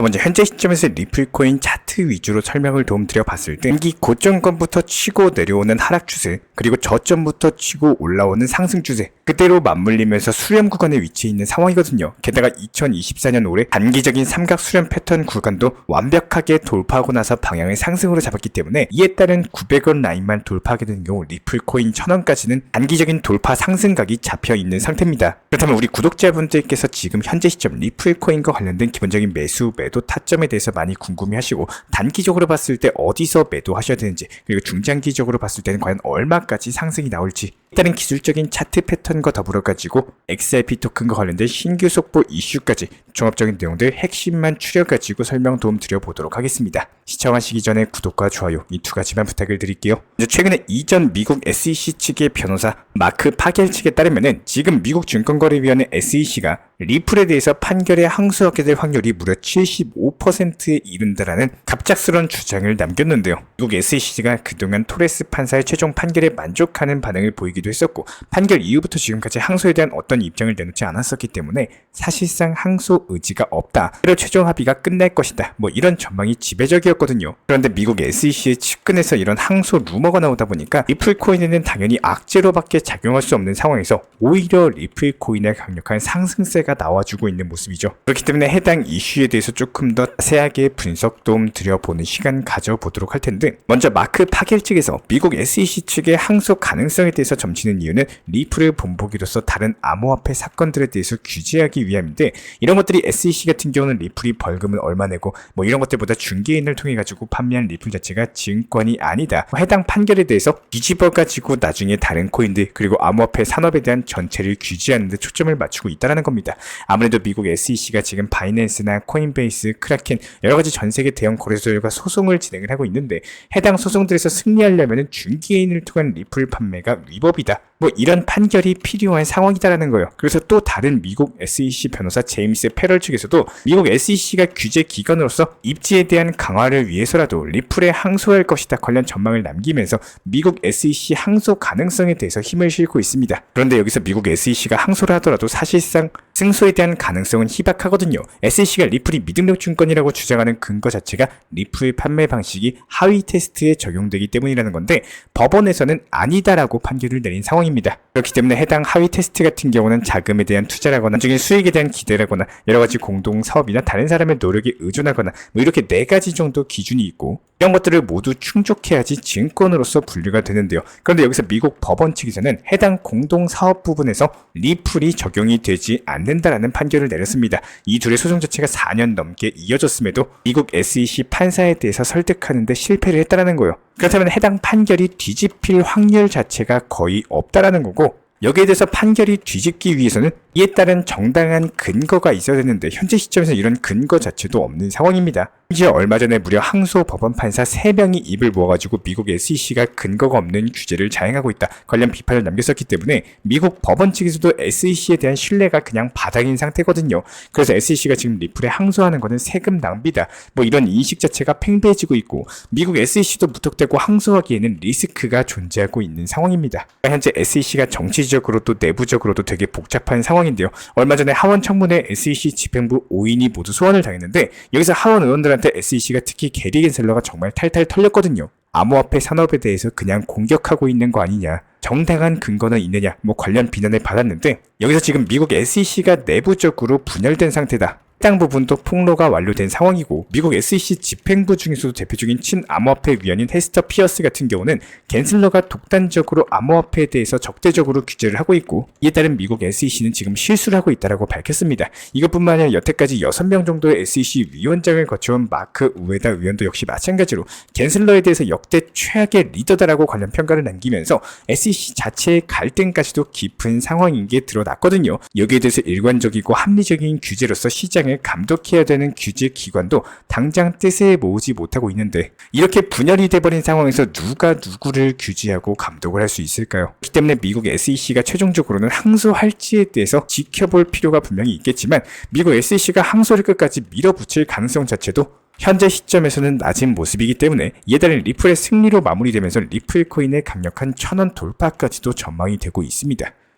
먼저 현재 시점에서 리플 코인 차트 위주로 설명을 도움드려 봤을 때 단기 고점권부터 치고 내려오는 하락 추세, 그리고 저점부터 치고 올라오는 상승 추세, 그대로 맞물리면서 수렴 구간에 위치해 있는 상황이거든요. 게다가 2024년 올해 단기적인 삼각 수렴 패턴 구간도 완벽하게 돌파하고 나서 방향을 상승으로 잡았기 때문에 이에 따른 900원 라인만 돌파하게 되는 경우 리플 코인 1000원까지는 단기적인 돌파 상승각이 잡혀 있는 상태입니다. 그렇다면 우리 구독자분들께서 지금 현재 시점 리플 코인과 관련된 기본적인 매수 매도 타점에 대해서 많이 궁금해하시고, 단기적으로 봤을 때 어디서 매도하셔야 되는지, 그리고 중장기적으로 봤을 때는 과연 얼마까지 상승이 나올지, 일단은 기술적인 차트 패턴과 더불어 가지고 XRP 토큰과 관련된 신규 속보 이슈까지 종합적인 내용들 핵심만 추려가지고 설명 도움 드려보도록 하겠습니다. 시청하시기 전에 구독과 좋아요 이 두 가지만 부탁을 드릴게요. 최근에 이전 미국 SEC 측의 변호사 마크 파겔 측에 따르면은 지금 미국 증권거래위원회 SEC가 리플에 대해서 판결에 항소하게 될 확률이 무려 75%에 이른다라는 갑작스러운 주장을 남겼는데요. 미국 SEC가 그동안 토레스 판사의 최종 판결에 만족하는 반응을 보이기도 했었고, 판결 이후부터 지금까지 항소에 대한 어떤 입장을 내놓지 않았었기 때문에 사실상 항소 의지가 없다, 그리고 최종 합의가 끝날 것이다, 이런 전망이 지배적이었거든요. 그런데 미국 SEC의 측근에서 이런 항소 루머가 나오다 보니까 리플 코인에는 당연히 악재로밖에 작용할 수 없는 상황에서 오히려 리플 코인의 강력한 상승세가 나와주고 있는 모습이죠. 그렇기 때문에 해당 이슈에 대해서 조금 더 자세하게 분석 도움 드려보는 시간 가져보도록 할 텐데, 먼저 마크 파겔 측에서 미국 SEC 측의 항소 가능성에 대해서 점치는 이유는 리플을 본보기로서 다른 암호화폐 사건들에 대해서 규제하기 위함인데, 이런 것들이 SEC 같은 경우는 리플이 벌금을 얼마 내고 이런 것들보다 중개인을 통해 가지고 판매한 리플 자체가 증권이 아니다, 해당 판결에 대해서 뒤집어 가지고 나중에 다른 코인들 그리고 암호화폐 산업에 대한 전체를 규제하는 데 초점을 맞추고 있다는 겁니다. 아무래도 미국 SEC가 지금 바이낸스나 코인베이스, 크라켄 여러가지 전세계 대형 거래소들과 소송을 진행을 하고 있는데, 해당 소송들에서 승리하려면 중개인을 통한 리플 판매가 위법이다, 이런 판결이 필요한 상황이다라는 거예요. 그래서 또 다른 미국 SEC 변호사 제임스 페럴 측에서도 미국 SEC가 규제 기관으로서 입지에 대한 강화를 위해서라도 리플에 항소할 것이다 관련 전망을 남기면서 미국 SEC 항소 가능성에 대해서 힘을 실고 있습니다. 그런데 여기서 미국 SEC가 항소를 하더라도 사실상 승소에 대한 가능성은 희박하거든요. SEC가 리플이 미등록 증권이라고 주장하는 근거 자체가 리플 판매 방식이 하위 테스트에 적용되기 때문이라는 건데, 법원에서는 아니다라고 판결을 내린 상황입니다. 그렇기 때문에 해당 하위 테스트 같은 경우는 자금에 대한 투자라거나 나중에 수익에 대한 기대라거나 여러가지 공동 사업이나 다른 사람의 노력에 의존하거나 이렇게 4가지 정도 기준이 있고, 이런 것들을 모두 충족해야지 증권으로서 분류가 되는데요. 그런데 여기서 미국 법원 측에서는 해당 공동사업 부분에서 리플이 적용이 되지 않는다라는 판결을 내렸습니다. 이 둘의 소송 자체가 4년 넘게 이어졌음에도 미국 SEC 판사에 대해서 설득하는 데 실패를 했다는 거예요. 그렇다면 해당 판결이 뒤집힐 확률 자체가 거의 없다라는 거고, 여기에 대해서 판결이 뒤집기 위해서는 이에 따른 정당한 근거가 있어야 되는데 현재 시점에서 이런 근거 자체도 없는 상황입니다. 심지어 얼마 전에 무려 항소 법원 판사 3명이 입을 모아가지고 미국 SEC가 근거가 없는 규제를 자행하고 있다 관련 비판을 남겼었기 때문에 미국 법원 측에서도 SEC에 대한 신뢰가 그냥 바닥인 상태거든요. 그래서 SEC가 지금 리플에 항소하는 것은 세금 낭비다, 이런 인식 자체가 팽배해지고 있고, 미국 SEC도 무턱대고 항소하기에는 리스크가 존재하고 있는 상황입니다. 현재 SEC가 정치적으로도 내부적으로도 되게 복잡한 상황인데요. 얼마 전에 하원 청문회 SEC 집행부 5인이 모두 소환을 당했는데, 여기서 하원 의원들한테 SEC가 특히 게리 겐슬러가 정말 탈탈 털렸거든요. 암호화폐 산업에 대해서 그냥 공격하고 있는 거 아니냐, 정당한 근거는 있느냐, 관련 비난을 받았는데, 여기서 지금 미국 SEC가 내부적으로 분열된 상태다, 해당 부분도 폭로가 완료된 상황이고, 미국 SEC 집행부 중에서도 대표적인 친암호화폐 위원인 헤스터 피어스 같은 경우는 겐슬러가 독단적으로 암호화폐에 대해서 적대적으로 규제를 하고 있고, 이에 따른 미국 SEC는 지금 실수를 하고 있다고 밝혔습니다. 이것뿐만 아니라 여태까지 6명 정도의 SEC 위원장을 거쳐온 마크 우에다 위원도 역시 마찬가지로 겐슬러에 대해서 역대 최악의 리더다라고 관련 평가를 남기면서 SEC 자체의 갈등까지도 깊은 상황인 게 드러났거든요. 여기에 대해서 일관적이고 합리적인 규제로서 시장을 감독해야 되는 규제 기관도 당장 뜻에 모으지 못하고 있는데, 이렇게 분열이 돼버린 상황에서 누가 누구를 규제하고 감독을 할 수 있을까요? 그렇기 때문에 미국 SEC가 최종적으로는 항소할지에 대해서 지켜볼 필요가 분명히 있겠지만, 미국 SEC가 항소를 끝까지 밀어붙일 가능성 자체도 현재 시점에서는 낮은 모습이기 때문에 이에 따른 리플의 승리로 마무리되면서 리플 코인의 강력한 1000원 돌파까지도 전망이 되고 있습니다.